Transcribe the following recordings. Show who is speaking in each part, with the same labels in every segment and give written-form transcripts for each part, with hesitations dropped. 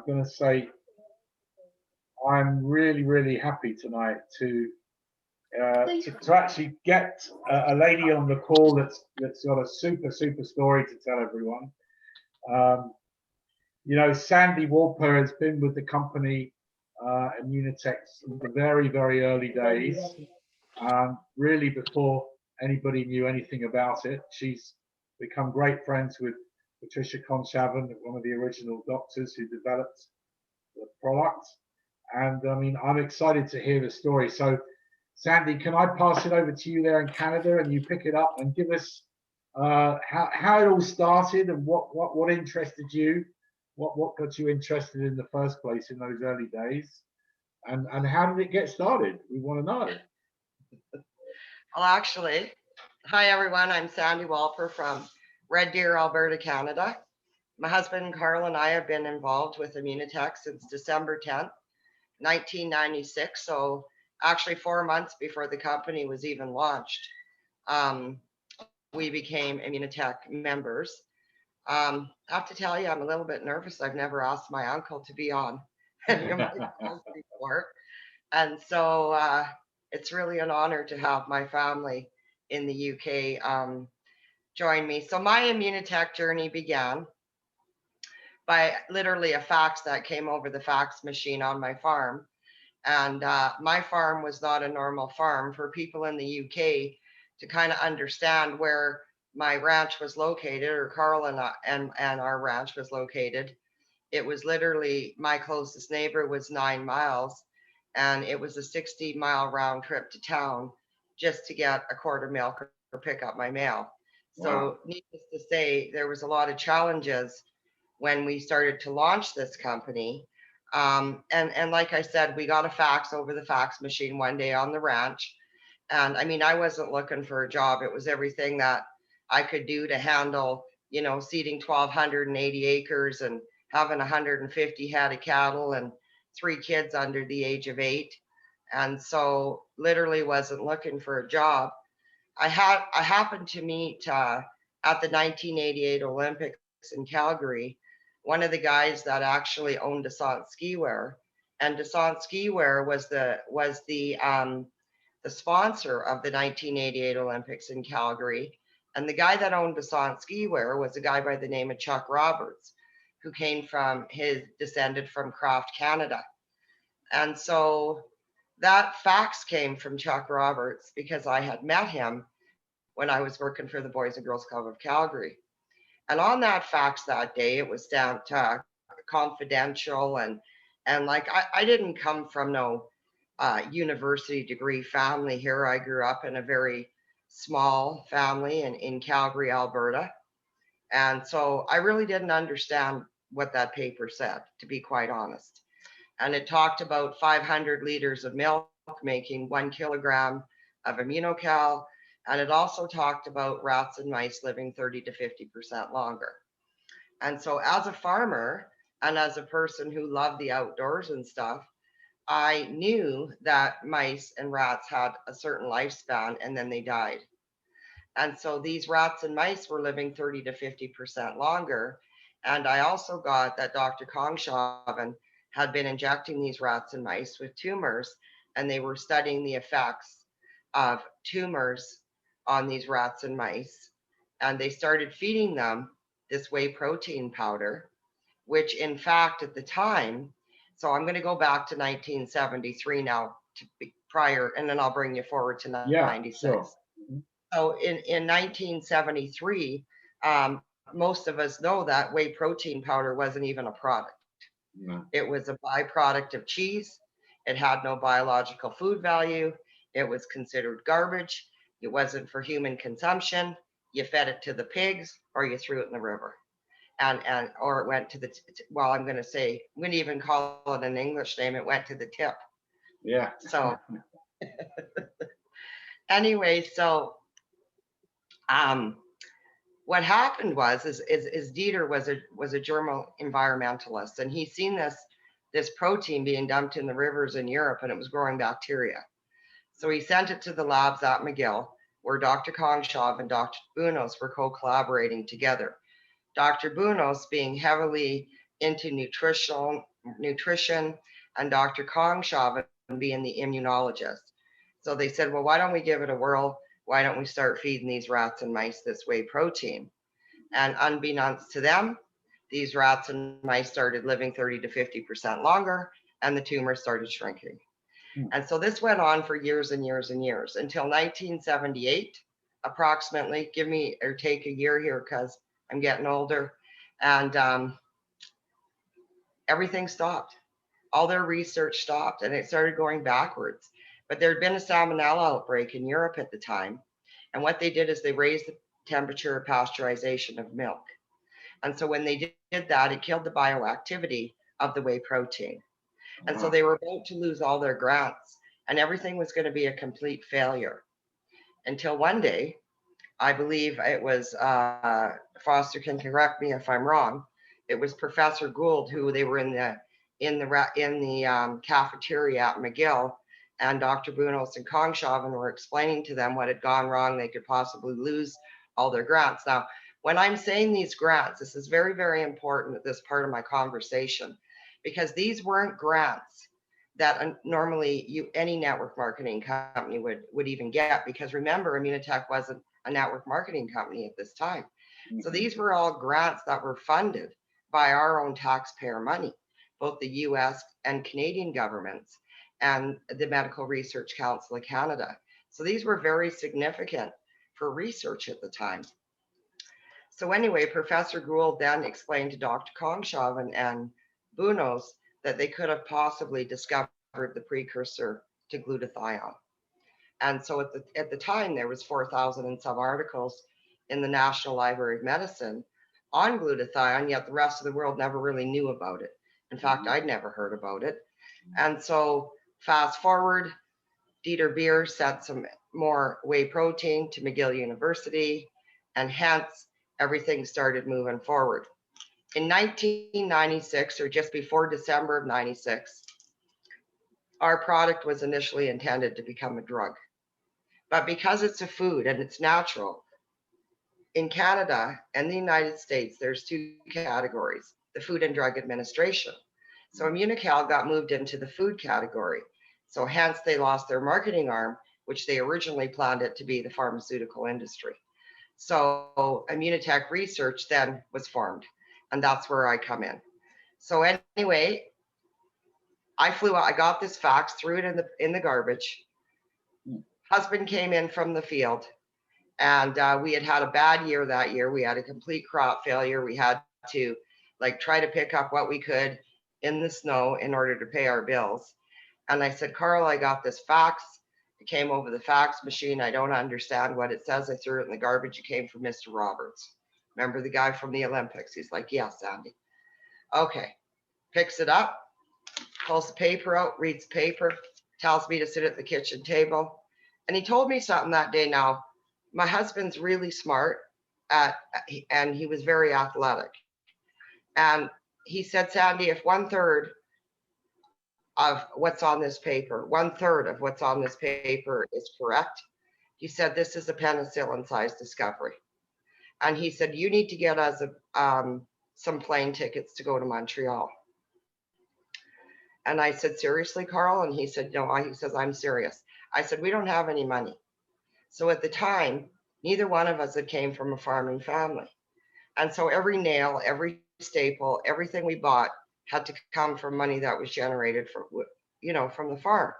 Speaker 1: going to say I'm really, really happy tonight to actually get a lady on the call that's got a super story to tell everyone. Um, Sandi Walper has been with the company Immunitex in the very, very early days, really before anybody knew anything about it. She's become great friends with Patricia Conshaven, one of the original doctors who developed the product. And I mean, I'm excited to hear the story. So, Sandi, can I pass it over to you there in Canada, and you pick it up and give us how it all started and what interested you, what got you interested in the first place in those early days, and how did it get started? We want to know.
Speaker 2: Well, actually, hi everyone. I'm Sandi Walper from Red Deer, Alberta, Canada. My husband Carl and I have been involved with Immunitech since December 10th, 1996. So actually 4 months before the company was even launched, we became Immunitech members. I have to tell you, I'm a little bit nervous. I've never asked my uncle to be on any of my calls before. And so it's really an honor to have my family in the UK join me. So my Immunitech journey began by literally a fax that came over the fax machine on my farm. And my farm was not a normal farm. For people in the UK to kind of understand where my ranch was located, or Carl and our ranch was located, it was literally, my closest neighbor was 9 miles, and it was a 60-mile round trip to town just to get a quart of milk or pick up my mail. So,
Speaker 1: Wow.
Speaker 2: needless to say, there was a lot of challenges when we started to launch this company. And like I said, we got a fax over the fax machine one day on the ranch. And I mean, I wasn't looking for a job. It was everything that I could do to handle, seeding 1,280 acres and having 150 head of cattle and 3 kids under the age of 8. And so literally wasn't looking for a job. I happened to meet at the 1988 Olympics in Calgary one of the guys that actually owned Descent Skiwear, and Descent Skiwear was the sponsor of the 1988 Olympics in Calgary. And the guy that owned Descent Skiwear was a guy by the name of Chuck Roberts, who came from his descended from Craft Canada. And so that fax came from Chuck Roberts because I had met him when I was working for the Boys and Girls Club of Calgary. And on that fax that day, it was stamped confidential, and like I didn't come from no university degree family here. I grew up in a very small family in Calgary, Alberta. And so I really didn't understand what that paper said, to be quite honest. And it talked about 500 liters of milk making 1 kilogram of immunocal. And it also talked about rats and mice living 30 to 50% longer. And so, as a farmer and as a person who loved the outdoors and stuff, I knew that mice and rats had a certain lifespan and then they died. And so these rats and mice were living 30 to 50% longer. And I also got that Dr. Kongshaven had been injecting these rats and mice with tumors, and they were studying the effects of tumors on these rats and mice. And they started feeding them this whey protein powder, which in fact at the time, so I'm going to go back to 1973 now to be prior, and then I'll bring you forward to
Speaker 1: Yeah,
Speaker 2: 96.
Speaker 1: sure.
Speaker 2: So in 1973, most of us know that whey protein powder wasn't even a product.
Speaker 1: No.
Speaker 2: It was a byproduct of cheese. It had no biological food value. It was considered garbage. It wasn't for human consumption. You fed it to the pigs or you threw it in the river. And or it went to the well, I'm going to even call it an English name. It went to the tip.
Speaker 1: Yeah.
Speaker 2: So anyway, so um, what happened is Dieter was a germal environmentalist, and he seen this protein being dumped in the rivers in Europe, and it was growing bacteria. So he sent it to the labs at McGill, where Dr. Kongshav and Dr. Bunos were co-collaborating together. Dr. Bunos being heavily into nutrition, and Dr. Kong Chauvin being the immunologist. So they said, well, why don't we give it a whirl? Why don't we start feeding these rats and mice this whey protein? And unbeknownst to them, these rats and mice started living 30 to 50% longer, and the tumor started shrinking. And so this went on for years and years and years until 1978, approximately. Give me or take a year here because I'm getting older. And everything stopped. All their research stopped and it started going backwards. But there had been a salmonella outbreak in Europe at the time. And what they did is they raised the temperature of pasteurization of milk. And so when they did that, it killed the bioactivity of the whey protein. And so they were about to lose all their grants and everything was going to be a complete failure. Until one day, I believe it was, Foster can correct me if I'm wrong, it was Professor Gould who they were in the cafeteria at McGill, and Dr. Bunos and Kong Chauvin were explaining to them what had gone wrong. They could possibly lose all their grants. Now, when I'm saying these grants, this is very, very important at this part of my conversation, because these weren't grants that normally any network marketing company would even get, because remember, Immunotech wasn't a network marketing company at this time. So these were all grants that were funded by our own taxpayer money, both the US and Canadian governments and the Medical Research Council of Canada. So these were very significant for research at the time. So anyway, Professor Gould then explained to Dr. Kong Chauvin and Bunos that they could have possibly discovered the precursor to glutathione. And so at the time, there was 4,000 and some articles in the National Library of Medicine on glutathione, yet the rest of the world never really knew about it. In fact, I'd never heard about it. And so fast forward, Dieter Beer sent some more whey protein to McGill University, and hence everything started moving forward. In 1996, or just before December of 96, our product was initially intended to become a drug. But because it's a food and it's natural, in Canada and the United States, there's two categories, the Food and Drug Administration. So Immunical got moved into the food category. So hence they lost their marketing arm, which they originally planned it to be the pharmaceutical industry. So Immunotech Research then was formed, and that's where I come in. So anyway, I flew out, I got this fax, threw it in the garbage. Husband came in from the field, and we had a bad year that year. We had a complete crop failure. We had to try to pick up what we could in the snow in order to pay our bills. And I said, Carl, I got this fax. It came over the fax machine. I don't understand what it says. I threw it in the garbage. It came from Mr. Roberts. Remember the guy from the Olympics? He's like, yes, Sandy. Okay. Picks it up, pulls the paper out, reads the paper, tells me to sit at the kitchen table. And he told me something that day. Now, my husband's really smart and he was very athletic. And he said, Sandy, if 1/3 of what's on this paper, 1/3 of what's on this paper is correct, he said, this is a penicillin-sized discovery. And he said, you need to get us some plane tickets to go to Montreal. And I said, seriously, Carl? And he said, no, he says, I'm serious. I said, we don't have any money. So at the time, neither one of us had came from a farming family. And so every nail, every staple, everything we bought had to come from money that was generated from the farm.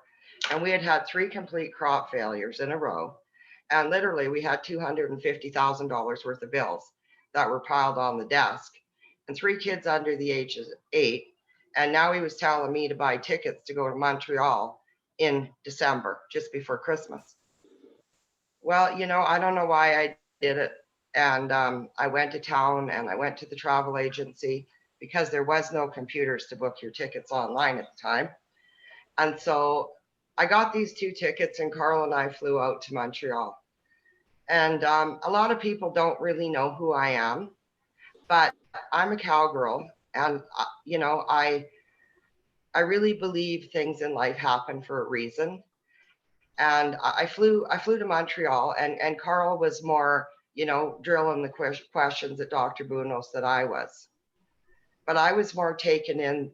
Speaker 2: And we had 3 complete crop failures in a row. And literally we had $250,000 worth of bills that were piled on the desk, and 3 kids under the age of 8. And now he was telling me to buy tickets to go to Montreal in December, just before Christmas. Well, I don't know why I did it. And I went to town and I went to the travel agency, because there was no computers to book your tickets online at the time. And so I got these 2 tickets, and Carl and I flew out to Montreal. And a lot of people don't really know who I am, but I'm a cowgirl, and I really believe things in life happen for a reason. And I flew to Montreal, and Carl was more, drilling the questions at Dr. Bunos than I was. But I was more taken in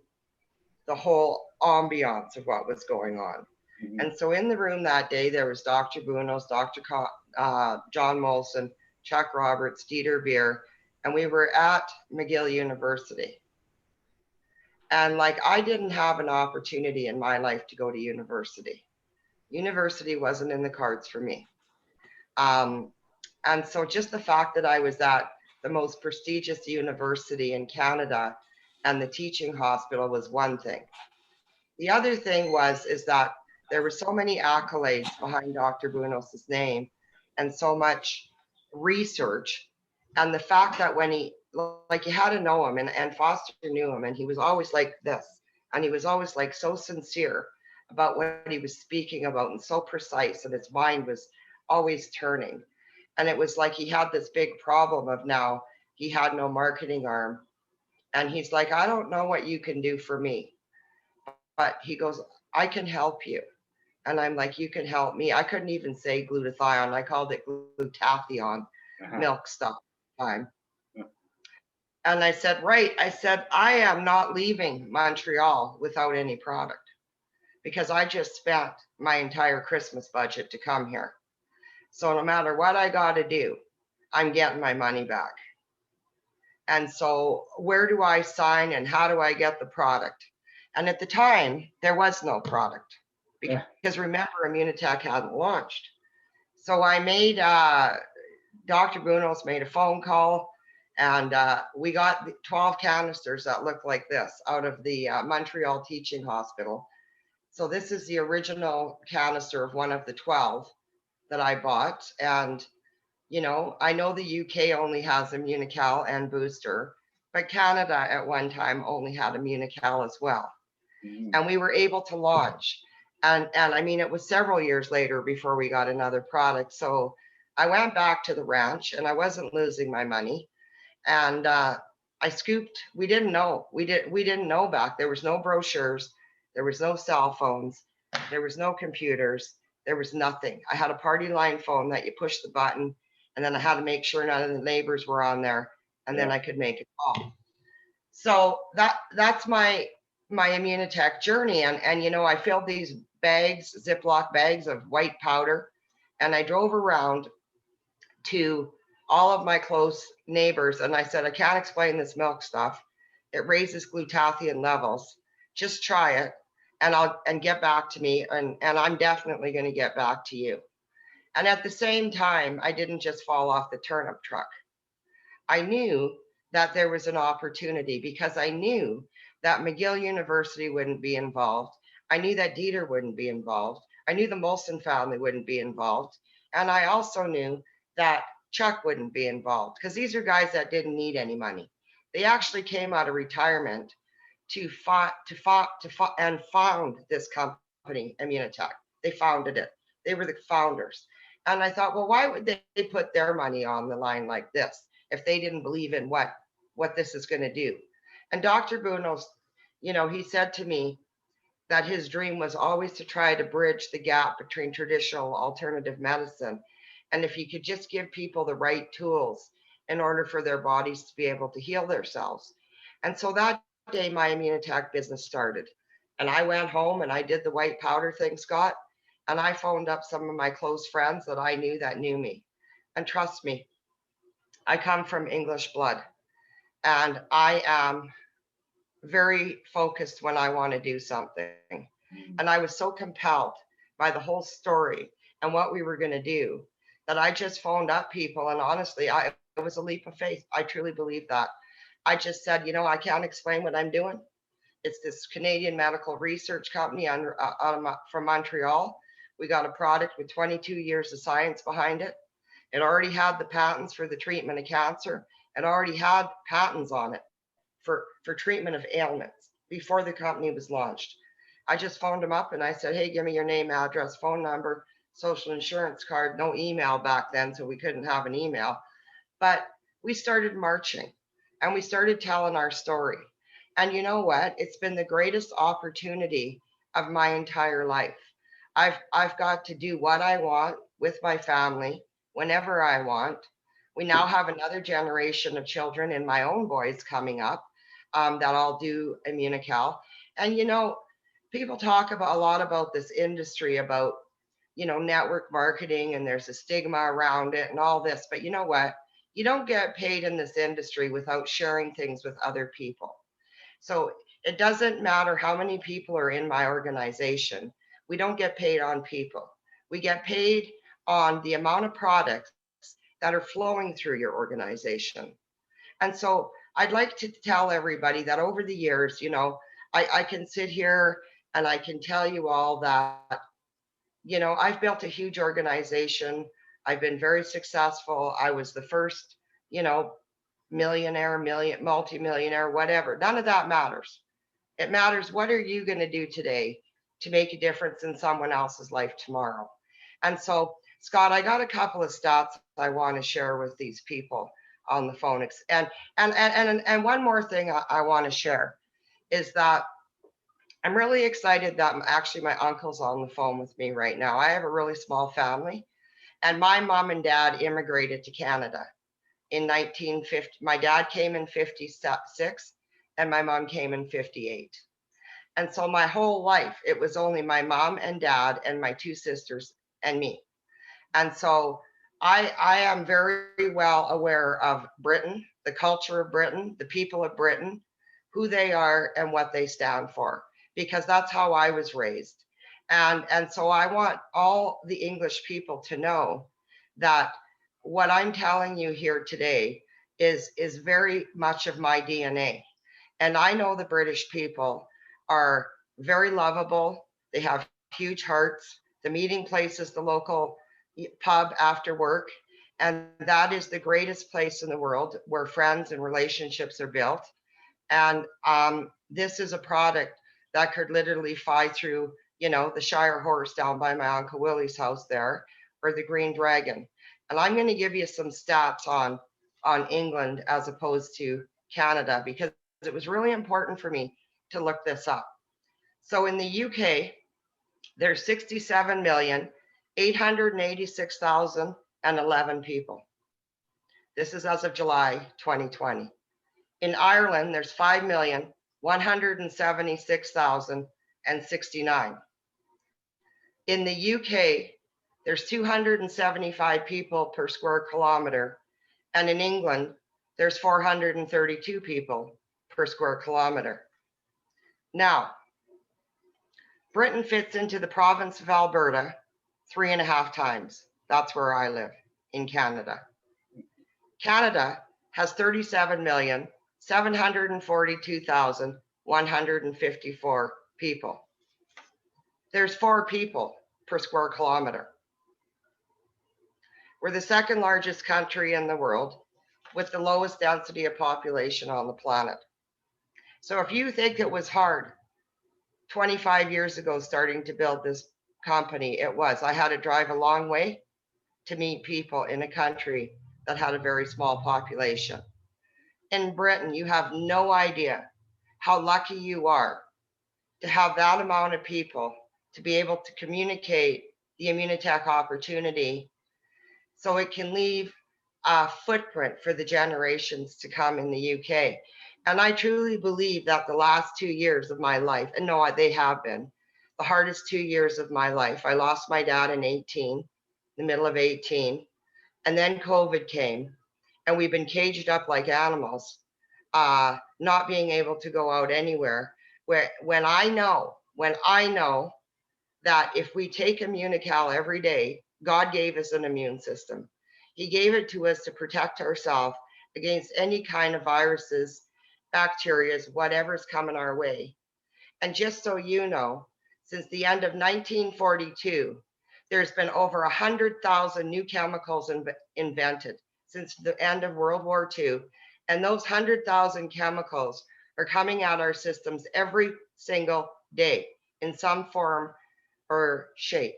Speaker 2: the whole ambiance of what was going on.
Speaker 1: Mhm.
Speaker 2: And so in the room that day, there was Dr. Bunos, John Molson, Chuck Roberts, Dieter Beer, and we were at McGill University. And like, I didn't have an opportunity in my life to go to university. University wasn't in the cards for me. And so just the fact that I was at the most prestigious university in Canada and the teaching hospital was one thing. The other thing is that there were so many accolades behind Dr. Bunos's name and so much research. And the fact that when like you had to know him, and Foster knew him, and he was always like this. And he was always like so sincere about what he was speaking about and so precise, and his mind was always turning. And it was like he had this big problem of now he had no marketing arm. And he's like, I don't know what you can do for me, but he goes, I can help you. And I'm like, you can help me. I couldn't even say glutathione. I called it glutathione, milk stuff time. And I said, right. I said, I am not leaving Montreal without any product because I just spent my entire Christmas budget to come here. So no matter what I got to do, I'm getting my money back. And so where do I sign and how do I get the product? And at the time, there was no product because remember, Immunotech hadn't launched. So I made, Dr. Bunos made a phone call, and we got 12 canisters that looked like this out of the Montreal Teaching Hospital. So this is the original canister of one of the 12 that I bought. And, you know, I know the UK only has Immunical and booster, but Canada at one time only had Immunical as well. Mm-hmm. And we were able to launch. And I mean, it was several years later before we got another product. So I went back to the ranch and I wasn't losing my money. And I scooped, we didn't know. We didn't know back. There was no brochures. There was no cell phones. There was no computers. There was nothing. I had a party line phone that you push the button, and then I had to make sure none of the neighbors were on there, and then I could make a call. So that's my Immunotech journey. And you know, I filled these bags, Ziploc bags of white powder, and I drove around to all of my close neighbors, and I said, I can't explain this milk stuff. It raises glutathione levels. Just try it, and get back to me, and I'm definitely going to get back to you. And at the same time, I didn't just fall off the turnip truck. I knew that there was an opportunity because I knew that McGill University wouldn't be involved. I knew that Dieter wouldn't be involved. I knew the Molson family wouldn't be involved. And I also knew that Chuck wouldn't be involved because these are guys that didn't need any money. They actually came out of retirement to found this company, Immunotech. They founded it. They were the founders. And I thought, well, why would they put their money on the line like this if they didn't believe in what this is going to do? And Dr. Bunos, you know, he said to me that his dream was always to try to bridge the gap between traditional alternative medicine. And if he could just give people the right tools in order for their bodies to be able to heal themselves. And so that day, my Immunotech business started. And I went home and I did the white powder thing, Scott. And I phoned up some of my close friends that I knew that knew me. And trust me, I come from English blood. And I am very focused when I want to do something. And I was so compelled by the whole story and what we were going to do that I just phoned up people. And honestly, it was a leap of faith. I truly believe that. I just said, you know, I can't explain what I'm doing. It's this Canadian medical research company from Montreal. We got a product with 22 years of science behind it. It already had the patents for the treatment of cancer. It already had patents on it for treatment of ailments before the company was launched. I just phoned them up and I said, hey, give me your name, address, phone number, social insurance card. No email back then, so we couldn't have an email. But we started marching and we started telling our story. And you know what? It's been the greatest opportunity of my entire life. I've got to do what I want with my family whenever I want. We now have another generation of children and my own boys coming up that I'll do Immunical. And people talk about a lot about this industry, about network marketing, and there's a stigma around it and all this. But you know what? You don't get paid in this industry without sharing things with other people. So it doesn't matter how many people are in my organization. We don't get paid on people. We get paid on the amount of products that are flowing through your organization. And so I'd like to tell everybody that over the years, I can sit here and I can tell you all that, I've built a huge organization. I've been very successful. I was the first, millionaire, multimillionaire, whatever. None of that matters. It matters, what are you going to do today to make a difference in someone else's life tomorrow? And so, Scott, I got a couple of stats I want to share with these people on the phone. And one more thing I want to share is that I'm really excited that actually my uncle's on the phone with me right now. I have a really small family, and my mom and dad immigrated to Canada in 1950. My dad came in 56 and my mom came in 58. And so my whole life, it was only my mom and dad and my two sisters and me. And so I am very well aware of Britain, the culture of Britain, the people of Britain, who they are and what they stand for, because that's how I was raised. And so I want all the English people to know that what I'm telling you here today is very much of my DNA. And I know the British people are very lovable. They have huge hearts. The meeting place is the local pub after work. And that is the greatest place in the world where friends and relationships are built. And this is a product that could literally fly through, the Shire Horse down by my Uncle Willie's house there, or the Green Dragon. And I'm going to give you some stats on England as opposed to Canada, because it was really important for me to look this up. So in the UK, there's 67,886,011 people. This is as of July 2020. In Ireland, there's 5,176,069. In the UK, there's 275 people per square kilometer. And in England, there's 432 people per square kilometer. Now, Britain fits into the province of Alberta 3.5 times. That's where I live, in Canada. Canada has 37,742,154 people. There's 4 people per square kilometer. We're the second largest country in the world with the lowest density of population on the planet. So if you think it was hard 25 years ago starting to build this company, it was. I had to drive a long way to meet people in a country that had a very small population. In Britain, you have no idea how lucky you are to have that amount of people to be able to communicate the Immunotech opportunity so it can leave a footprint for the generations to come in the UK. And I truly believe that the last 2 years of my life, and no, they have been the hardest 2 years of my life. I lost my dad in 18, the middle of 18, and then COVID came, and we've been caged up like animals, not being able to go out anywhere. When I know that if we take Immunical every day, God gave us an immune system. He gave it to us to protect ourselves against any kind of viruses, bacteria, whatever's coming our way. And just so you know, since the end of 1942, there's been over 100,000 new chemicals invented since the end of World War II. And those 100,000 chemicals are coming out our systems every single day in some form or shape.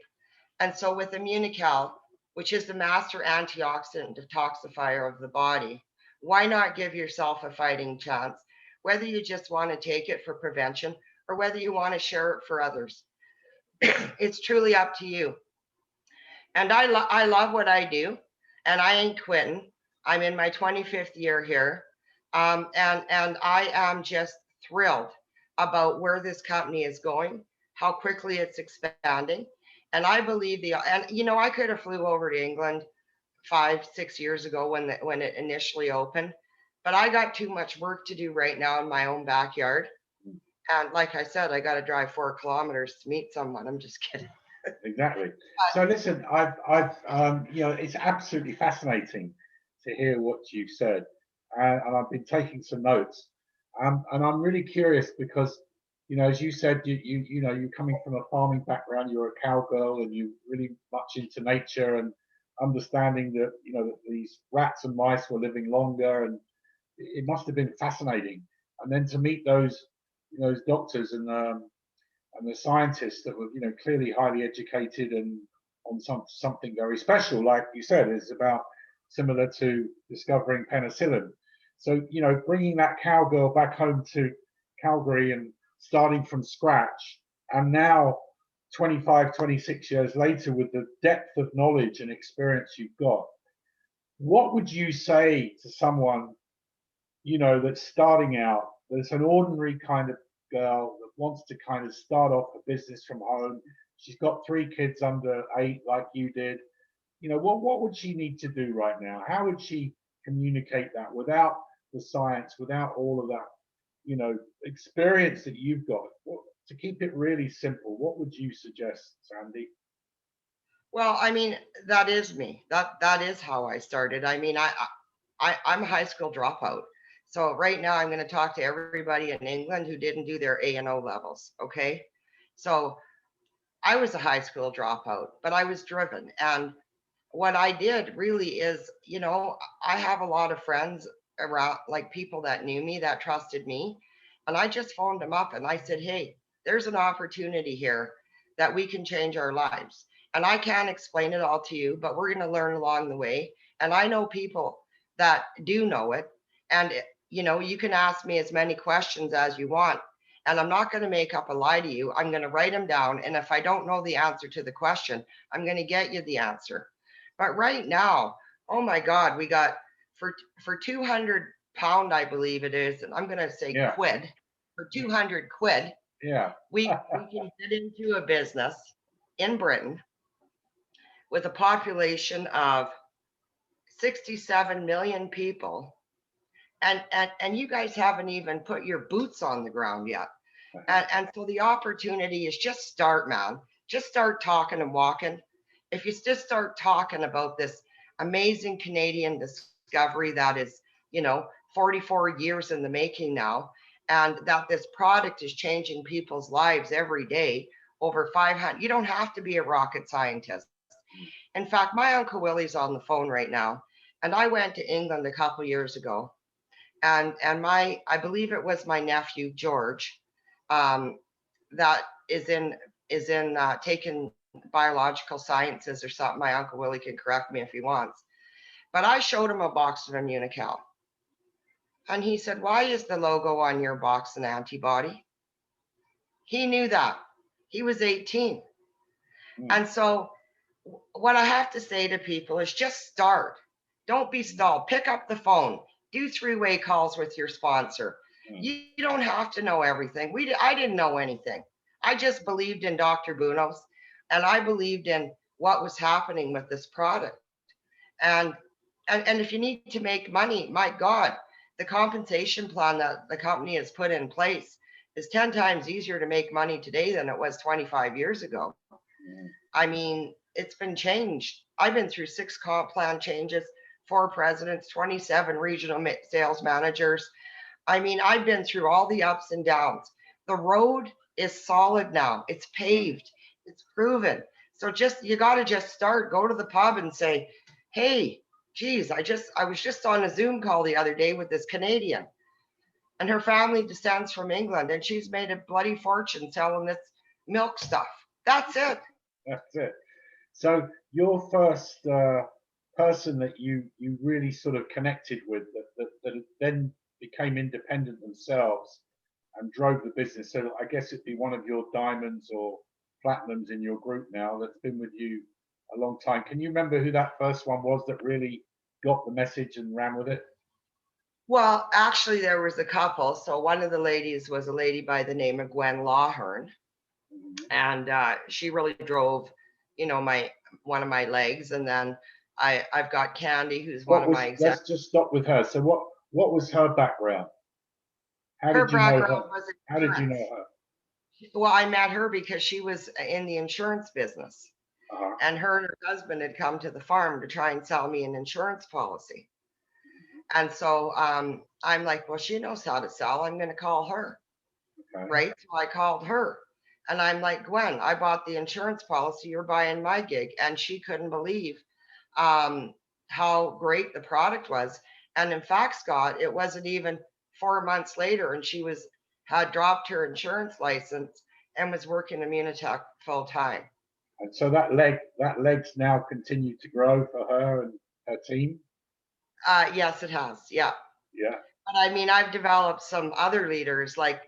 Speaker 2: And so with Immunical, which is the master antioxidant detoxifier of the body, why not give yourself a fighting chance, whether you just want to take it for prevention or whether you want to share it for others. It's truly up to you. And I love what I do, and I ain't quitting. I'm in my 25th year here, and I am just thrilled about where this company is going, how quickly it's expanding. And I believe and you know, I could have flew over to England 5, 6 years ago when it initially opened, but I got too much work to do right now in my own backyard. And like I said, I got to drive 4 kilometers to meet someone. I'm just kidding.
Speaker 1: Exactly. So listen, you know, it's absolutely fascinating to hear what you've said, and I've been taking some notes, and I'm really curious because, you know, as you said, you know, you're coming from a farming background, you're a cowgirl, and you're really much into nature and understanding that, you know, that these rats and mice were living longer, and it must have been fascinating. And then to meet those, you know, those doctors and the scientists that were, you know, clearly highly educated and on something very special, like you said, is about similar to discovering penicillin. So, you know, bringing that cowgirl back home to Calgary and starting from scratch, and now 25, 26 years later, with the depth of knowledge and experience you've got, what would you say to someone, you know, that's starting out, that's an ordinary kind of girl that wants to kind of start off a business from home? She's got 3 kids under 8, like you did. You know, what would she need to do right now? How would she communicate that without the science, without all of that, you know, experience that you've got? To keep it really simple, what would you suggest, Sandi?
Speaker 2: Well, I mean, that is me. That is how I started. I mean, I'm a high school dropout. So right now I'm going to talk to everybody in England who didn't do their A and O levels. Okay. So I was a high school dropout, but I was driven. And what I did really is, you know, I have a lot of friends around, like people that knew me, that trusted me. And I just phoned them up and I said, hey, there's an opportunity here that we can change our lives. And I can't explain it all to you, but we're going to learn along the way. And I know people that do know it. And, you know, you can ask me as many questions as you want. And I'm not going to make up a lie to you. I'm going to write them down. And if I don't know the answer to the question, I'm going to get you the answer. But right now, oh my God, we got for 200 pound, I believe it is, and I'm gonna say
Speaker 1: Yeah,
Speaker 2: quid, for 200 quid,
Speaker 1: yeah,
Speaker 2: we can get into a business in Britain with a population of 67 million people. And you guys haven't even put your boots on the ground yet. And so the opportunity is just start, man. Just start talking and walking. If you just start talking about this amazing Canadian discovery that is, you know, 44 years in the making now, and that this product is changing people's lives every day, over 500, you don't have to be a rocket scientist. In fact, my Uncle Willie's on the phone right now. And I went to England a couple years ago, and my, I believe it was my nephew George, um, that is in taking biological sciences or something. My Uncle Willie can correct me if he wants. But I showed him a box of Immunical, and he said, "Why is the logo on your box an antibody?" He knew that. He was 18, and so what I have to say to people is just start. Don't be stalled. Pick up the phone. Do 3-way calls with your sponsor. You don't have to know everything. I didn't know anything. I just believed in Dr. Bunos, and I believed in what was happening with this product. And and if you need to make money, my God, the compensation plan that the company has put in place is 10 times easier to make money today than it was 25 years ago. I mean, it's been changed. I've been through 6 comp plan changes, 4 presidents, 27 regional sales managers. I mean, I've been through all the ups and downs. The road is solid now. It's paved. It's proven. So just, you got to just start, go to the pub and say, "Hey, geez, I was just on a Zoom call the other day with this Canadian, and her family descends from England, and she's made a bloody fortune selling this milk stuff." That's it.
Speaker 1: that's it. So your first person that you really sort of connected with, that then became independent themselves and drove the business. So I guess it'd be one of your diamonds or platinums in your group now that's been with you a long time. Can you remember who that first one was that really got the message and ran with it?
Speaker 2: Well, actually, there was a couple. So one of the ladies was a lady by the name of Gwen Lawhern, and she really drove, my one of my legs. And then I've got Candy, who's one
Speaker 1: What
Speaker 2: of
Speaker 1: was?
Speaker 2: my exec.
Speaker 1: Let's just stop with her. So what was her background? How
Speaker 2: Her
Speaker 1: did you know her?
Speaker 2: background was
Speaker 1: How did you
Speaker 2: insurance.
Speaker 1: know her?
Speaker 2: Well, I met her because she was in the insurance business,
Speaker 1: Uh-huh.
Speaker 2: and her and her husband had come to the farm to try and sell me an insurance policy. And so I'm like, well, she knows how to sell. I'm going to call her.
Speaker 1: Okay.
Speaker 2: Right. So I called her and I'm like, Gwen, I bought the insurance policy. You're buying my gig. And she couldn't believe how great the product was. And in fact, Scott, it wasn't even 4 months later, and she had dropped her insurance license and was working Immunitech full time.
Speaker 1: And so that leg's now continued to grow for her and her team.
Speaker 2: Yes, it has. Yeah.
Speaker 1: Yeah.
Speaker 2: But I mean, I've developed some other leaders. Like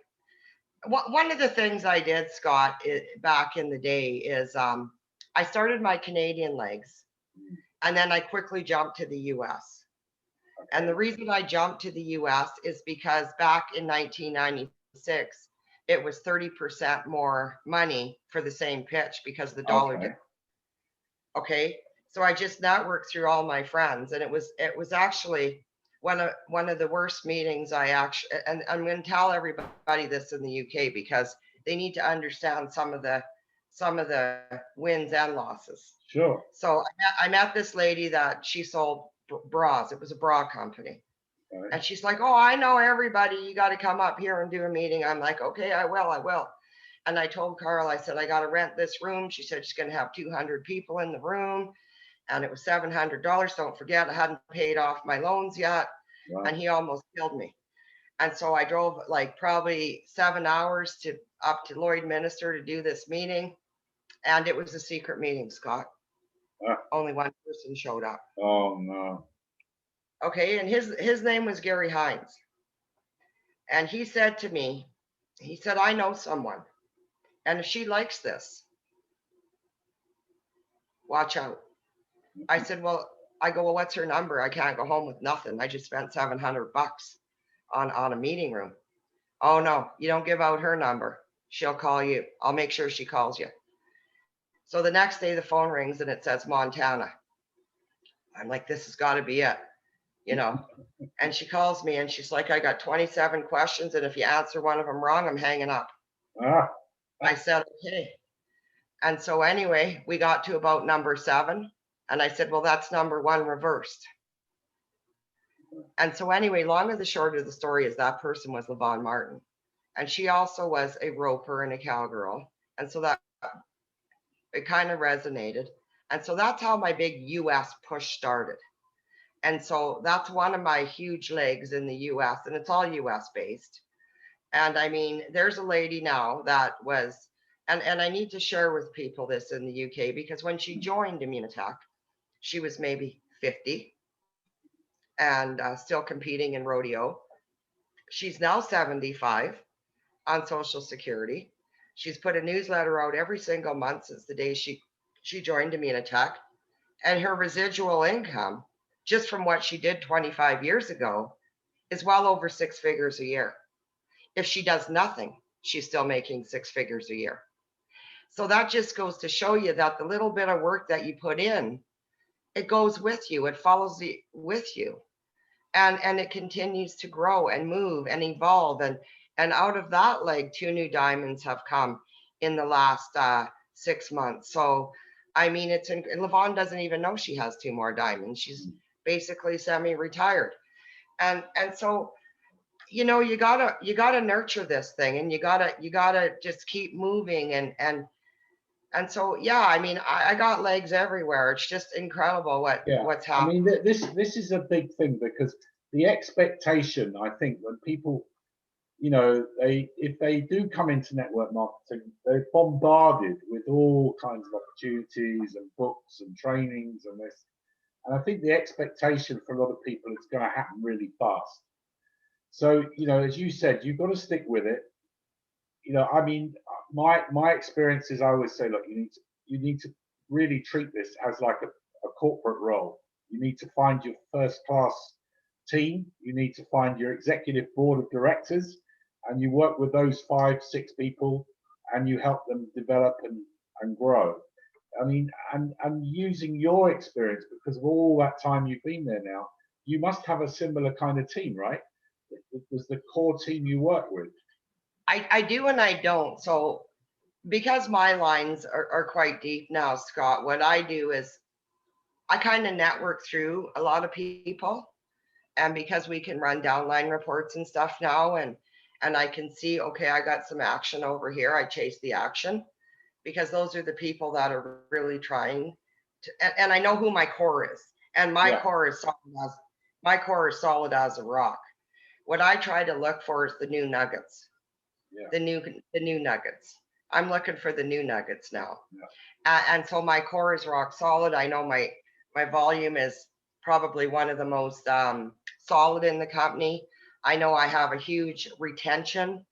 Speaker 2: one of the things I did, Scott, back in the day is I started my Canadian legs, and then I quickly jumped to the US.
Speaker 1: Okay.
Speaker 2: And the reason I jumped to the US is because back in 1996, it was 30% more money for the same pitch because the dollar did. Okay. So I just networked through all my friends, and it was actually one of the worst meetings I actually, and I'm going to tell everybody this in the UK because they need to understand some of the wins and losses.
Speaker 1: Sure.
Speaker 2: So I met this lady that she sold bras. It was a bra company.
Speaker 1: Okay.
Speaker 2: And she's like, oh, I know everybody. You got to come up here and do a meeting. I'm like, okay, I will. And I told Carl, I said, I got to rent this room. She said she's going to have 200 people in the room. And it was $700. Don't forget, I hadn't paid off my loans yet. Wow. And he almost killed me. And so I drove like probably 7 hours up to Lloydminster to do this meeting. And it was a secret meeting, Scott. Only one person showed up.
Speaker 1: Oh, no.
Speaker 2: Okay. And his name was Gary Hines. And he said to me, he said, I know someone. And if she likes this, watch out. I said, well, what's her number? I can't go home with nothing. I just spent $700 on a meeting room. Oh, no, you don't give out her number. She'll call you. I'll make sure she calls you. So the next day the phone rings and it says Montana. I'm like, this has got to be it, And she calls me and she's like, I got 27 questions. And if you answer one of them wrong, I'm hanging up. I said, okay. And so anyway, we got to about number 7. And I said, well, that's number 1 reversed. And so anyway, long and the short of the story is that person was Levon Martin. And she also was a roper and a cowgirl. And so that it kind of resonated. And so that's how my big US push started. And so that's one of my huge legs in the US, and it's all US based. And I mean, there's a lady now that was, and I need to share with people this in the UK, because when she joined Immunitech, she was maybe 50 and still competing in rodeo. She's now 75 on Social Security. She's put a newsletter out every single month since the day she joined Immunitech, and her residual income, just from what she did 25 years ago, is well over 6 figures a year. If she does nothing, she's still making 6 figures a year. So that just goes to show you that the little bit of work that you put in, it goes with you, it follows with you. And it continues to grow and move and evolve. And out of that leg, 2 new diamonds have come in the last 6 months. So, I mean, Levon doesn't even know she has 2 more diamonds. She's basically semi-retired. And so, you gotta nurture this thing, and you gotta just keep moving. And so, yeah, I mean, I got legs everywhere. It's just incredible what's happening.
Speaker 1: I mean, this is a big thing, because the expectation, I think, when people, if they do come into network marketing, they're bombarded with all kinds of opportunities and books and trainings and this. And I think the expectation for a lot of people is going to happen really fast. So, as you said, you've got to stick with it. I mean, my experience is, I always say, look, you need to really treat this as like a corporate role. You need to find your first class team. You need to find your executive board of directors, and you work with those 5, 6 people, and you help them develop and grow. I mean, and using your experience, because of all that time you've been there now, you must have a similar kind of team, right? It was the core team you work with.
Speaker 2: I do and I don't. So because my lines are quite deep now, Scott, what I do is I kind of network through a lot of people. And because we can run downline reports and stuff now, and I can see, okay, I got some action over here, I chase the action, because those are the people that are really trying to, and I know who my core is, and my core is solid as a rock. What I try to look for is the new nuggets, the new nuggets. I'm looking for the new nuggets now. And so my core is rock solid. I know my volume is probably one of the most solid in the company. I know I have a huge retention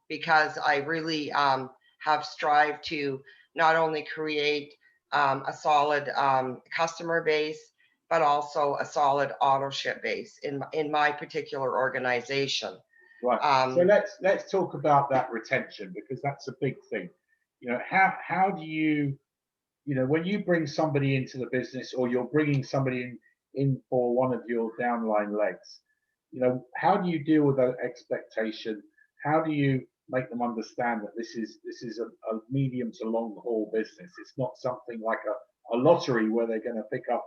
Speaker 2: because I really have strived to not only create a solid customer base, but also a solid auto ship base in my particular organization.
Speaker 1: Right. So let's talk about that retention, because that's a big thing. You know, how do you, when you bring somebody into the business, or you're bringing somebody in for one of your downline legs, how do you deal with that expectation? How do you make them understand that this is a medium to long haul business? It's not something like a lottery where they're going to pick up,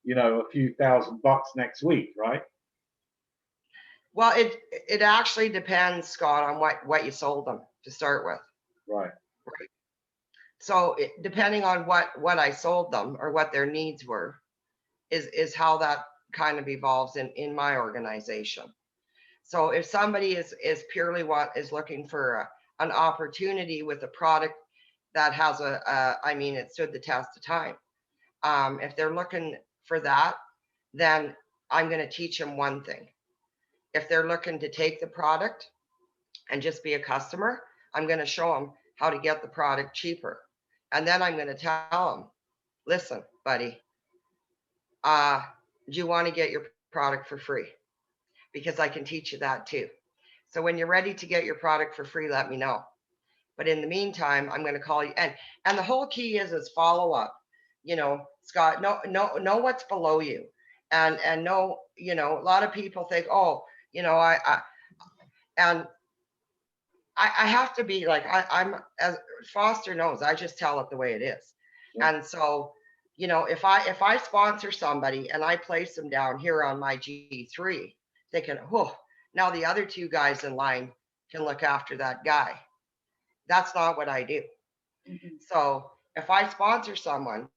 Speaker 1: a few $1,000 next week, right?
Speaker 2: Well, it actually depends, Scott, on what you sold them to start with.
Speaker 1: Right.
Speaker 2: Right. So depending on what I sold them or what their needs were, is how that kind of evolves in my organization. So if somebody is purely is looking for an opportunity with a product that has it stood the test of time. If they're looking for that, then I'm going to teach them one thing. If they're looking to take the product and just be a customer, I'm going to show them how to get the product cheaper. And then I'm going to tell them, listen, buddy, do you want to get your product for free? Because I can teach you that too. So when you're ready to get your product for free, let me know. But in the meantime, I'm going to call you. And the whole key is follow up. Scott, know what's below you. And know, a lot of people think, oh, I have to be like, I'm, as Foster knows, I just tell it the way it is. Yeah. And so, if I sponsor somebody and I place them down here on my G3, thinking, oh, now the other 2 guys in line can look after that guy. That's not what I do. Mm-hmm. So if I sponsor someone,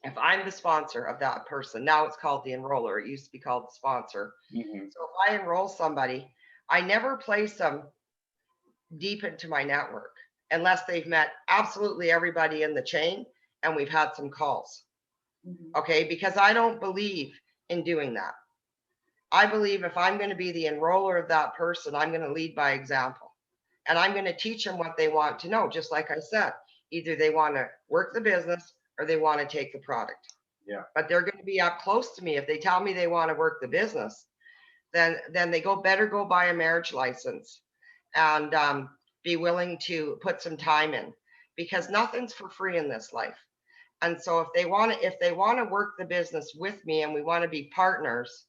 Speaker 2: if I'm the sponsor of that person, now it's called the enroller. It used to be called the sponsor. Mm-hmm. So if I enroll somebody, I never place them deep into my network unless they've met absolutely everybody in the chain and we've had some calls. Mm-hmm. Okay, because I don't believe in doing that. I believe if I'm going to be the enroller of that person, I'm going to lead by example, and I'm going to teach them what they want to know. Just like I said, either they want to work the business or they want to take the product.
Speaker 1: Yeah.
Speaker 2: But they're going to be up close to me. If they tell me they want to work the business, then they better go buy a marriage license and be willing to put some time in, because nothing's for free in this life. And so if they want to work the business with me and we want to be partners,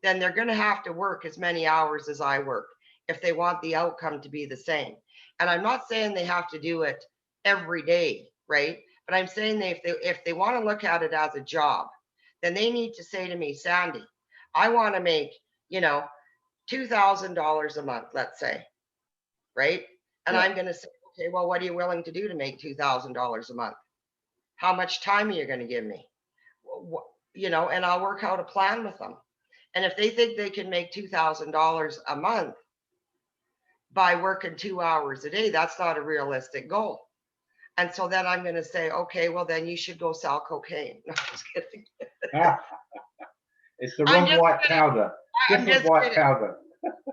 Speaker 2: then they're going to have to work as many hours as I work if they want the outcome to be the same. And I'm not saying they have to do it every day, right? But I'm saying if they want to look at it as a job, then they need to say to me, Sandy, I want to make, $2,000 a month, let's say, right? And yeah. I'm going to say, okay, well, what are you willing to do to make $2,000 a month? How much time are you going to give me? And I'll work out a plan with them. And if they think they can make $2,000 a month by working 2 hours a day, that's not a realistic goal. And so then I'm going to say, okay, well, then you should go sell cocaine. No, I'm just kidding.
Speaker 1: It's the wrong white powder. Different white powder.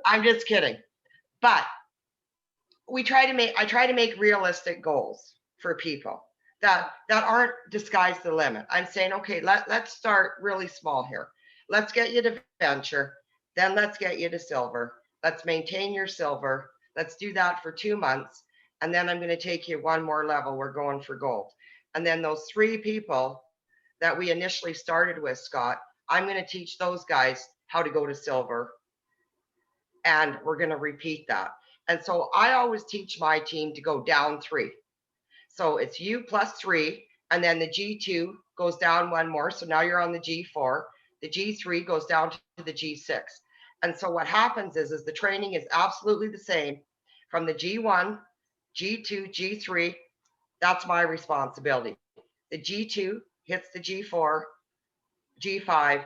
Speaker 2: I'm just kidding. But I try to make realistic goals for people that aren't disguise the limit. I'm saying, okay, let's start really small here. Let's get you to venture. Then let's get you to silver. Let's maintain your silver. Let's do that for 2 months. And then I'm going to take you one more level. We're going for gold. And then those 3 people that we initially started with, Scott, I'm going to teach those guys how to go to silver. And we're going to repeat that. And so I always teach my team to go down 3. So it's you plus 3, and then the G2 goes down 1 more. So now you're on the G4. The G3 goes down to the G6. And so what happens is the training is absolutely the same from the G1, G2, G3. That's my responsibility. The G2 hits the G4, G5,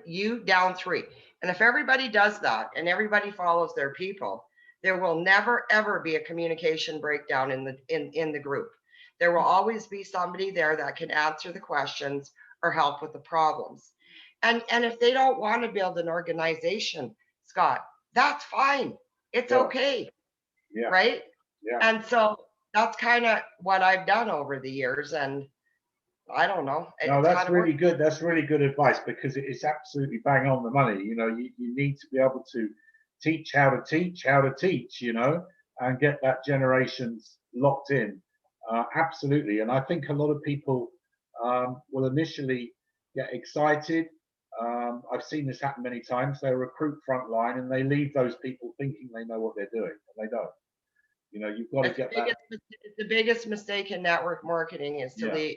Speaker 2: you down 3. And if everybody does that and everybody follows their people, there will never ever be a communication breakdown in the group. There will always be somebody there that can answer the questions or help with the problems. And if they don't want to build an organization, Scott, that's fine. It's okay.
Speaker 1: Yeah.
Speaker 2: Right?
Speaker 1: Yeah.
Speaker 2: And so that's kind of what I've done over the years. And I don't know.
Speaker 1: No, that's really good. That's really good advice, because it's absolutely bang on the money. You know, you need to be able to teach how to teach, you know, and get that generations locked in. Absolutely. And I think a lot of people will initially get excited. I've seen this happen many times. They recruit frontline and they leave those people thinking they know what they're doing, and they don't. You know, you've got to get that.
Speaker 2: The biggest mistake in network marketing is to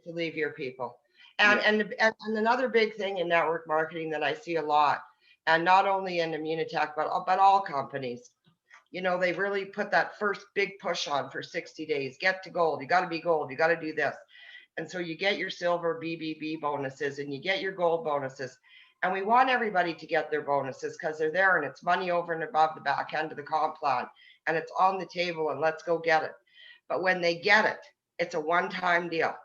Speaker 2: leave your people. And another big thing in network marketing that I see a lot, and not only in Immunitech, but all companies, you know, they really put that first big push on for 60 days. Get to gold. You got to be gold. You got to do this. And so you get your silver BBB bonuses and you get your gold bonuses. And we want everybody to get their bonuses because they're there and it's money over and above the back end of the comp plan. And it's on the table and let's go get it. But when they get it, it's a one-time deal.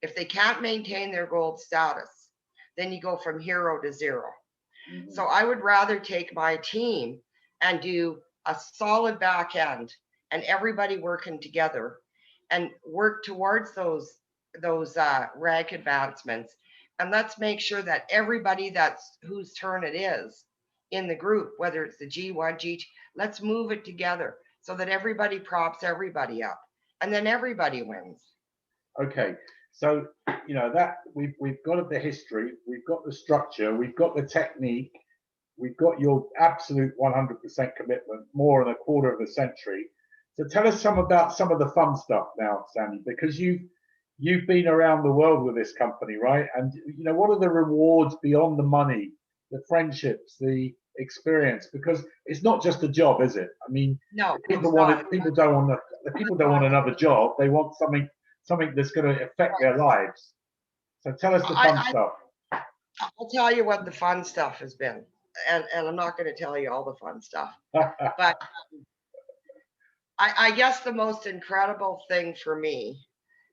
Speaker 2: If they can't maintain their gold status, then you go from hero to 0. Mm-hmm. So I would rather take my team and do a solid back end and everybody working together and work towards those rank advancements. And let's make sure that everybody whose turn it is in the group, whether it's the G1, G2, let's move it together so that everybody props everybody up and then everybody wins.
Speaker 1: Okay. So, you know, that we've got the history, we've got the structure, we've got the technique, we've got your absolute 100% commitment, more than a quarter of a century. So tell us about some of the fun stuff now, Sandi, because you've been around the world with this company, right? And, you know, what are the rewards beyond the money, the friendships, the experience? Because it's not just a job, is it? I mean,
Speaker 2: no,
Speaker 1: people don't want another job. They want something that's going to affect their lives. So tell us the fun stuff.
Speaker 2: I'll tell you what the fun stuff has been. And I'm not going to tell you all the fun stuff. But I guess the most incredible thing for me,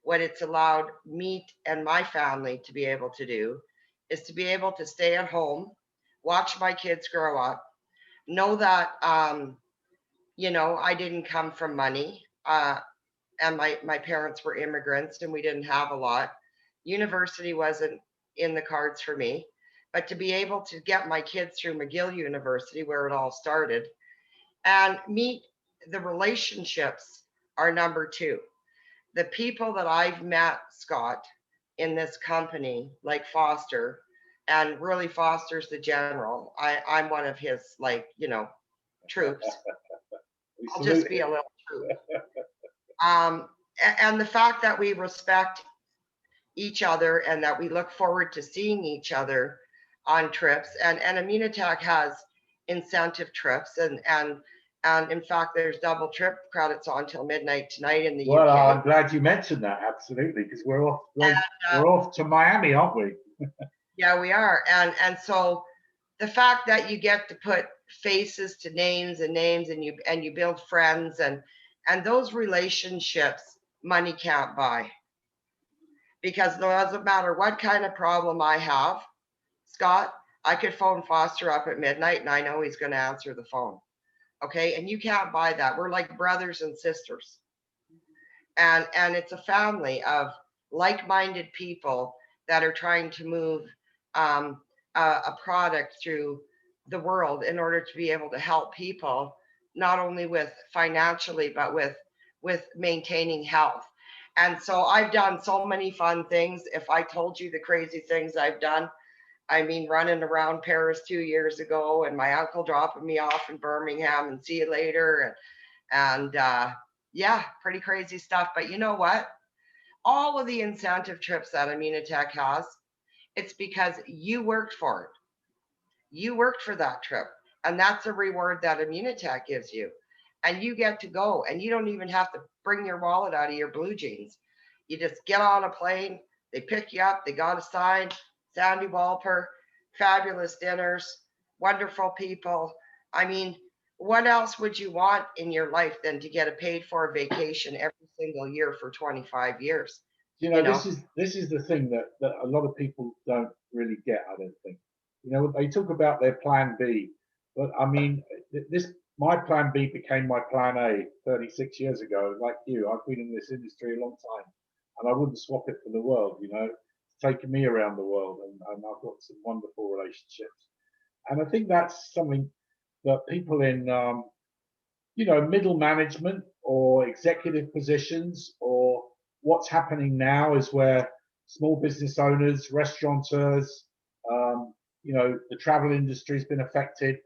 Speaker 2: what it's allowed me and my family to be able to do, is to be able to stay at home, watch my kids grow up, know that, you know, I didn't come from money. And my parents were immigrants and we didn't have a lot. University wasn't in the cards for me, but to be able to get my kids through McGill University, where it all started, and meet the relationships are number 2. The people that I've met, Scott, in this company, like Foster, and really Foster's the general. I'm one of his, like, you know, troops. I'll just be a little troop. And the fact that we respect each other and that we look forward to seeing each other on trips, and Immunitech has incentive trips, and in fact there's double trip credits on till midnight tonight in the UK.
Speaker 1: Well, I'm glad you mentioned that, absolutely, because we're off to Miami, aren't we?
Speaker 2: Yeah, we are. And so the fact that you get to put faces to names and you build friends and those relationships money can't buy. Because it doesn't matter what kind of problem I have, Scott, I could phone Foster up at midnight and I know he's going to answer the phone. Okay. And you can't buy that. We're like brothers and sisters. And it's a family of like-minded people that are trying to move a product through the world in order to be able to help people, not only with financially, but with maintaining health. And so I've done so many fun things. If I told you the crazy things I've done, I mean, running around Paris 2 years ago, and my uncle dropping me off in Birmingham, and see you later, and yeah, pretty crazy stuff. But you know what? All of the incentive trips that Immunotech has, it's because you worked for it. You worked for that trip, and that's a reward that Immunotech gives you. And you get to go, and you don't even have to bring your wallet out of your blue jeans. You just get on a plane, they pick you up, they got a sign, Sandi Walper, fabulous dinners, wonderful people. I mean, what else would you want in your life than to get a paid for vacation every single year for 25 years?
Speaker 1: You
Speaker 2: You
Speaker 1: know,
Speaker 2: know,
Speaker 1: this is the thing that a lot of people don't really get, I don't think. You know, they talk about their plan B, but I mean, this my plan B became my plan A 36 years ago. Like you, I've been in this industry a long time, and I wouldn't swap it for the world. You know, it's taken me around the world, and I've got some wonderful relationships. And I think that's something that people in you know, middle management or executive positions, or what's happening now is where small business owners, restaurateurs, you know, the travel industry has been affected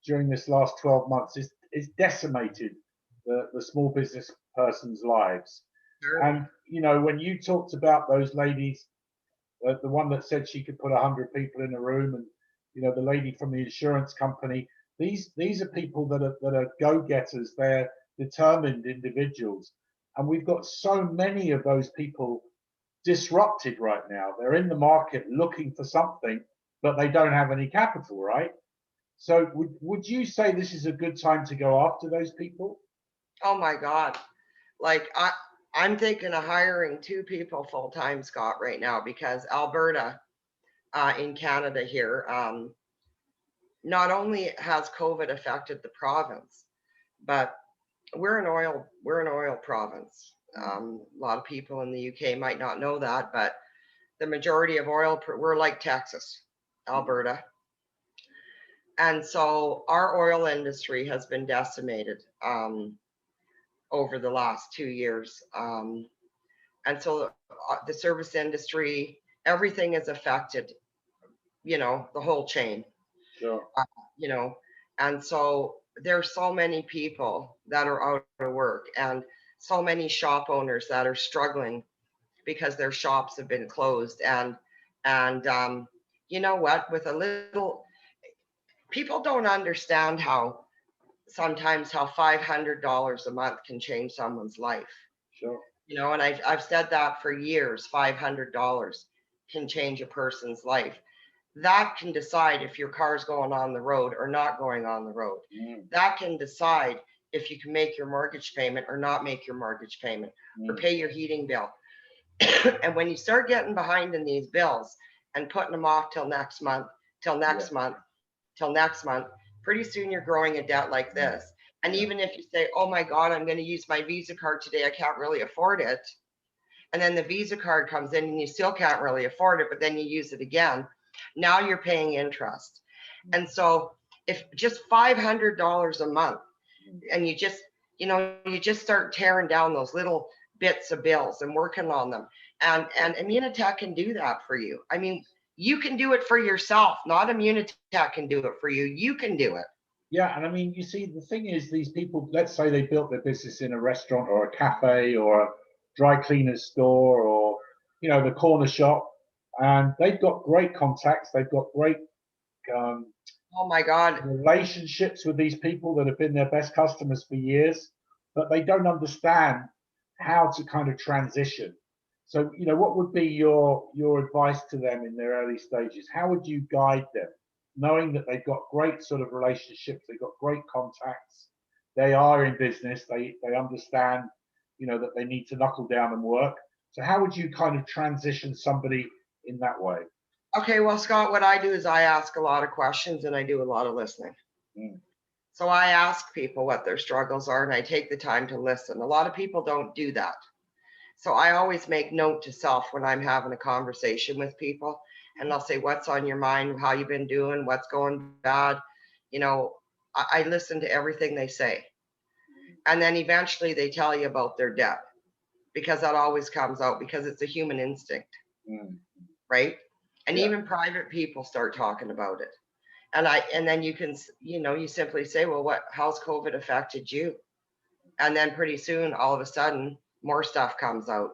Speaker 1: during this last 12 months. It's decimated the small business person's lives.
Speaker 2: sure.
Speaker 1: And, you know, when you talked about those ladies, the one that said she could put 100 people in a room, and you know the lady from the insurance company. These are people that are go-getters. They're determined individuals, and we've got so many of those people disrupted right now. They're in the market looking for something, but they don't have any capital, right? So would you say this is a good time to go after those people?
Speaker 2: Oh my God. Like I'm thinking of hiring two people full time, Scott, right now, because Alberta, in Canada here, not only has COVID affected the province, but we're an oil province. A lot of people in the UK might not know that, but the majority of we're like Texas, Alberta, and so our oil industry has been decimated over the last 2 years. And so the service industry, everything is affected, the whole chain,
Speaker 1: Sure.
Speaker 2: uh, you know, and so there's so many people that are out of work, and so many shop owners that are struggling because their shops have been closed. And you know what, with a little, people don't understand how sometimes how $500 a month can change someone's life.
Speaker 1: Sure.
Speaker 2: And I've said that for years. $500 can change a person's life. That can decide if your car's going on the road or not going on the road. That can decide if you can make your mortgage payment or not make your mortgage payment, or pay your heating bill. And when you start getting behind in these bills and putting them off till next month, till next month, till next month, pretty soon you're growing a debt like this. And even if you say, oh my God, I'm going to use my Visa card today, I can't really afford it. And then the Visa card comes in and you still can't really afford it, but then you use it again. Now you're paying interest. And so if just $500 a month, and you just start tearing down those little bits of bills and working on them. And Immunotech can do that for you. I mean, you can do it for yourself, not Immunotech can do it for you. You can do it.
Speaker 1: Yeah, and I mean, you see, the thing is, these people, let's say they built their business in a restaurant or a cafe or a dry cleaner's store, or, you know, the corner shop, and they've got great contacts, they've got great um,
Speaker 2: Oh my God.
Speaker 1: relationships with these people that have been their best customers for years, but they don't understand how to kind of transition. So, you know, what would be your advice to them in their early stages? How would you guide them, knowing that they've got great sort of relationships, they've got great contacts, they are in business, they understand, you know, that they need to knuckle down and work. So how would you kind of transition somebody in that way?
Speaker 2: Okay, well, Scott, what I do is I ask a lot of questions and I do a lot of listening.
Speaker 1: Mm.
Speaker 2: So I ask people what their struggles are and I take the time to listen. A lot of people don't do that. So I always make note to self when I'm having a conversation with people, and I'll say, what's on your mind? How you been doing? What's going bad? you know, I listen to everything they say. And then eventually they tell you about their debt, because that always comes out, because it's a human instinct, right? And
Speaker 1: Yeah.
Speaker 2: even private people start talking about it. And then you can, you simply say, well, how's COVID affected you? And then pretty soon, all of a sudden, more stuff comes out.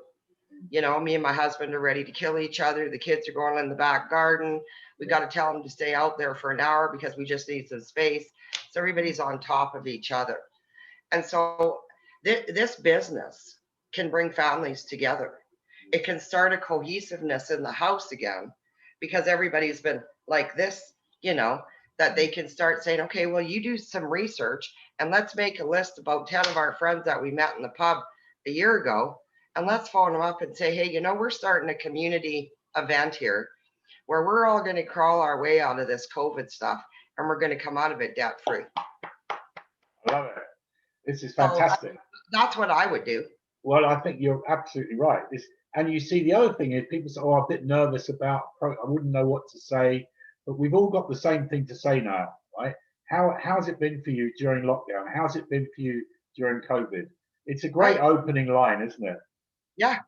Speaker 2: Me and my husband are ready to kill each other. The kids are going in the back garden. We got to tell them to stay out there for an hour because we just need some space. So everybody's on top of each other. And so this business can bring families together. It can start a cohesiveness in the house again, because everybody's been like this, that they can start saying, okay, well, you do some research and let's make a list about 10 of our friends that we met in the pub a year ago. And let's phone them up and say, hey, we're starting a community event here where we're all going to crawl our way out of this COVID stuff, and we're going to come out of it debt free.
Speaker 1: I love it. This is
Speaker 2: So
Speaker 1: fantastic.
Speaker 2: that's what I would do.
Speaker 1: Well, I think you're absolutely right. And you see, the other thing is people say, "Oh, I'm a bit nervous about. I wouldn't know what to say." But we've all got the same thing to say now, right? How's it been for you during lockdown? How's it been for you during COVID? It's a great opening line, isn't it?
Speaker 2: Yeah.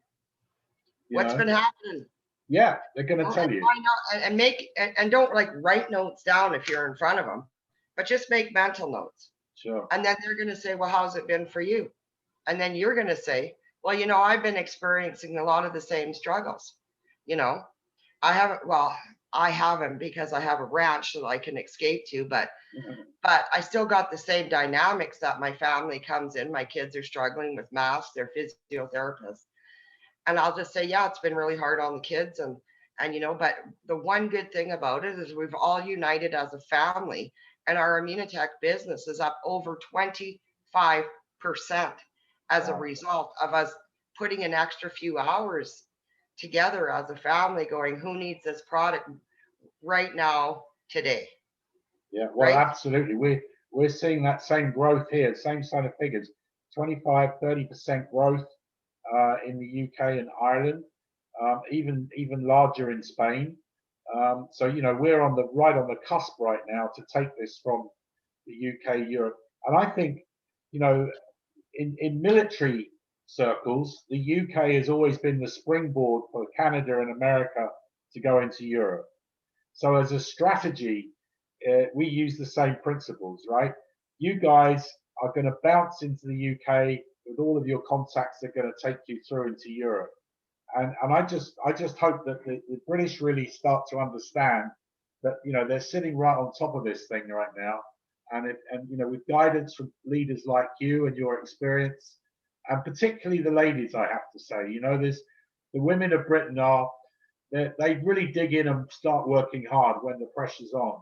Speaker 2: What's been happening?
Speaker 1: Yeah, they're going to tell you.
Speaker 2: And don't write notes down if you're in front of them, but just make mental notes.
Speaker 1: Sure.
Speaker 2: And then they're going to say, well, how's it been for you? And then you're going to say, well, I've been experiencing a lot of the same struggles. I haven't because I have a ranch that I can escape to, but I still got the same dynamics that my family comes in. My kids are struggling with masks, they're physiotherapists. And I'll just say, yeah, it's been really hard on the kids. But the one good thing about it is we've all united as a family, and our Immunotech business is up over 25% as a result of us putting an extra few hours together as a family going, who needs this product right now, today?
Speaker 1: Yeah, well, absolutely. We're seeing that same growth here, same sort of figures, 25-30% growth in the UK and Ireland, even larger in Spain. So we're right on the cusp right now to take this from the UK, Europe, and I think in military circles, the UK has always been the springboard for Canada and America to go into Europe. So as a strategy, we use the same principles, right? You guys are going to bounce into the UK with all of your contacts that are going to take you through into Europe. And I just hope that the British really start to understand that they're sitting right on top of this thing right now, and with guidance from leaders like you and your experience, and particularly the ladies, I have to say, there's the women of Britain they really dig in and start working hard when the pressure's on.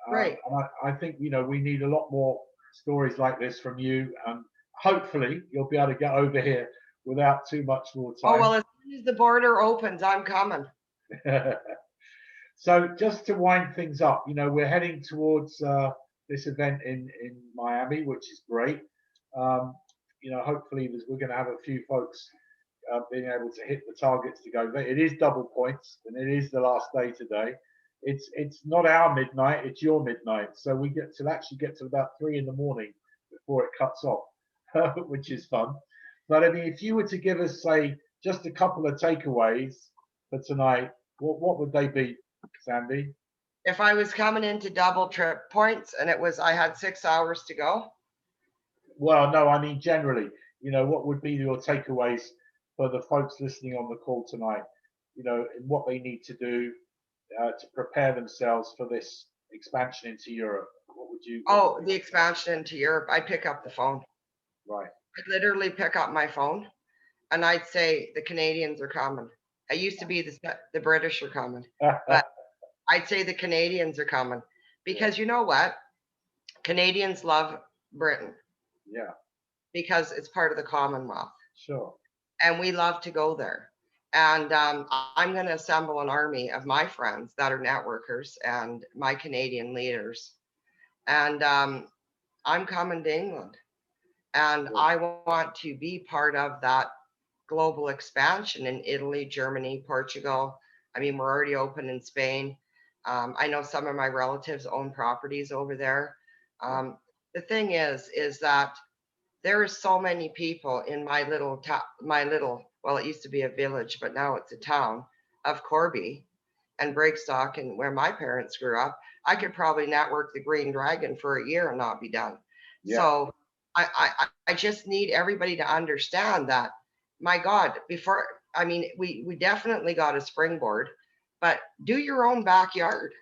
Speaker 2: Right.
Speaker 1: And I think we need a lot more stories like this from you, and hopefully you'll be able to get over here without too much more time.
Speaker 2: Oh, well, as soon as the border opens, I'm coming.
Speaker 1: So just to wind things up, we're heading towards this event in Miami, which is great. Hopefully we're going to have a few folks being able to hit the targets to go. It is double points, and it is the last day today. It's not our midnight, it's your midnight. So we actually get to about 3 a.m. before it cuts off, which is fun. But I mean, if you were to give us, say, just a couple of takeaways for tonight, what would they be, Sandi?
Speaker 2: If I was coming into double trip points and I had 6 hours to go.
Speaker 1: Well, no, I mean, generally, what would be your takeaways for the folks listening on the call tonight, and what they need to do to prepare themselves for this expansion into Europe? What would you?
Speaker 2: The expansion into Europe, I pick up the phone.
Speaker 1: Right.
Speaker 2: I'd literally pick up my phone and I'd say the Canadians are coming. I used to be the British are coming, but I'd say the Canadians are coming, because you know what? Canadians love Britain.
Speaker 1: Yeah.
Speaker 2: Because it's part of the Commonwealth.
Speaker 1: Sure.
Speaker 2: And we love to go there. And I'm going to assemble an army of my friends that are networkers and my Canadian leaders. And I'm coming to England. And I want to be part of that global expansion in Italy, Germany, Portugal. I mean, we're already open in Spain. I know some of my relatives own properties over there. The thing is that there are so many people in my little, well, it used to be a village, but now it's a town of Corby and Breakstock, and where my parents grew up. I could probably network the Green Dragon for a year and not be done.
Speaker 1: Yeah.
Speaker 2: So I just need everybody to understand that, my God, before, I mean, we definitely got a springboard, but do your own backyard.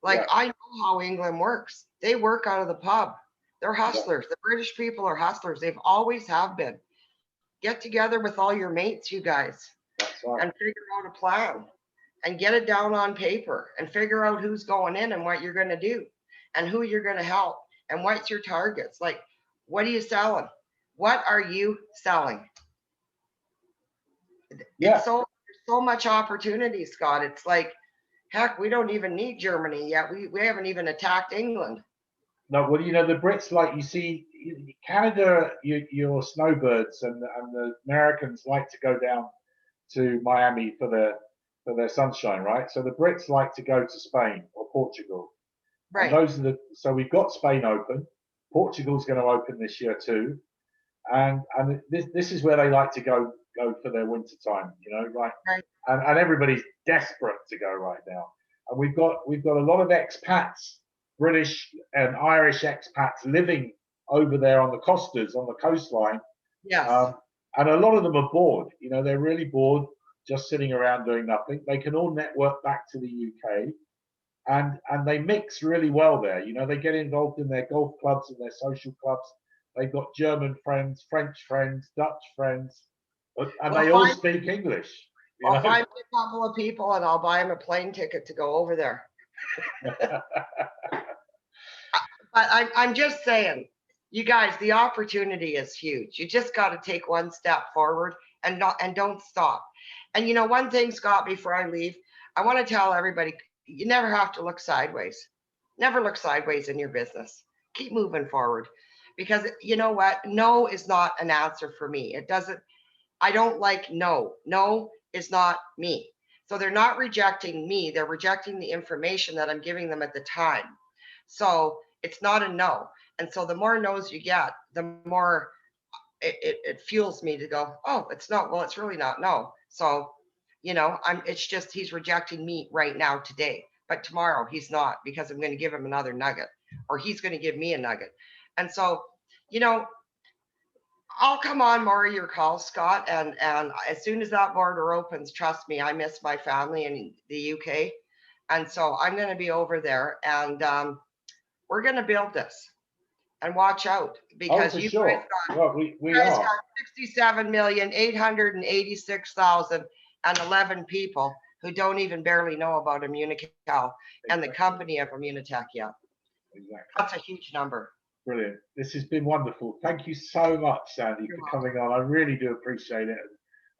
Speaker 2: Like,
Speaker 1: Yeah.
Speaker 2: I know how England works. They work out of the pub. They're
Speaker 1: Yeah.
Speaker 2: hustlers. The British people are hustlers. They've always have been. Get together with all your mates, you guys,
Speaker 1: That's right.
Speaker 2: and figure out a plan and get it down on paper and figure out who's going in and what you're going to do and who you're going to help and what's your targets. Like, what are you selling? What are you selling?
Speaker 1: Yeah.
Speaker 2: It's so much opportunity, Scott. It's like, heck, we don't even need Germany yet. We haven't even attacked England.
Speaker 1: No, well, you know, the Brits, like, you see, Canada, your snowbirds, and the Americans like to go down to Miami for their sunshine, right? So the Brits like to go to Spain or Portugal.
Speaker 2: Right.
Speaker 1: And those are so we've got Spain open. Portugal's going to open this year too, and this is where they like to go for their winter time, you know, right?
Speaker 2: Right.
Speaker 1: And everybody's desperate to go right now. And we've got a lot of expats, British and Irish expats living over there on the costas, on the coastline.
Speaker 2: Yes.
Speaker 1: And a lot of them are bored. You know, they're really bored, just sitting around doing nothing. They can all network back to the UK, and they mix really well there. You know, they get involved in their golf clubs and their social clubs. They've got German friends, French friends, Dutch friends, and they all speak English.
Speaker 2: I'll find a couple of people and I'll buy them a plane ticket to go over there. But I'm just saying, you guys, the opportunity is huge. You just got to take one step forward and don't stop. And you know, one thing, Scott, before I leave, I want to tell everybody, you never have to look sideways. Never look sideways in your business. Keep moving forward, because you know what? No is not an answer for me. I don't like no. No is not me. So they're not rejecting me. They're rejecting the information that I'm giving them at the time. So it's not a no. And so the more no's you get, the more it fuels me to go, oh, it's not. Well, it's really not no. So, you know, it's just, he's rejecting me right now today, but tomorrow he's not, because I'm going to give him another nugget, or he's going to give me a nugget. And so, you know, I'll come on more of your calls, Scott. And as soon as that border opens, trust me, I miss my family in the UK. And so I'm going to be over there, and we're going to build this. And watch out, because you guys got 67,886,011 people who don't even barely know about Immunical and the company of Immunitech yet.
Speaker 1: Exactly.
Speaker 2: That's a huge number.
Speaker 1: Brilliant. This has been wonderful. Thank you so much, Sandy, for coming on. I really do appreciate it.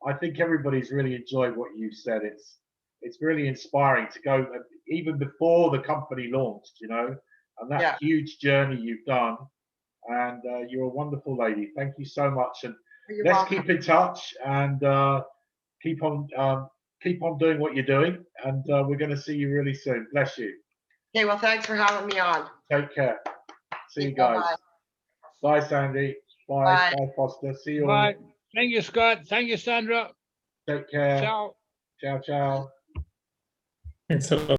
Speaker 1: I think everybody's really enjoyed what you've said. It's really inspiring to go even before the company launched, you know, and that huge journey you've done. And you're a wonderful lady. Thank you so much. And let's keep in touch and keep on doing what you're doing. And we're going to see you really soon. Bless you.
Speaker 2: Okay. Well, thanks for having me on.
Speaker 1: Take care. See you guys. Bye, Sandy. Bye. Bye, Foster. See you.
Speaker 3: Bye. Thank you, Scott. Thank you, Sandra.
Speaker 1: Take care.
Speaker 3: Ciao.
Speaker 1: Ciao, ciao.
Speaker 4: Thanks a lot.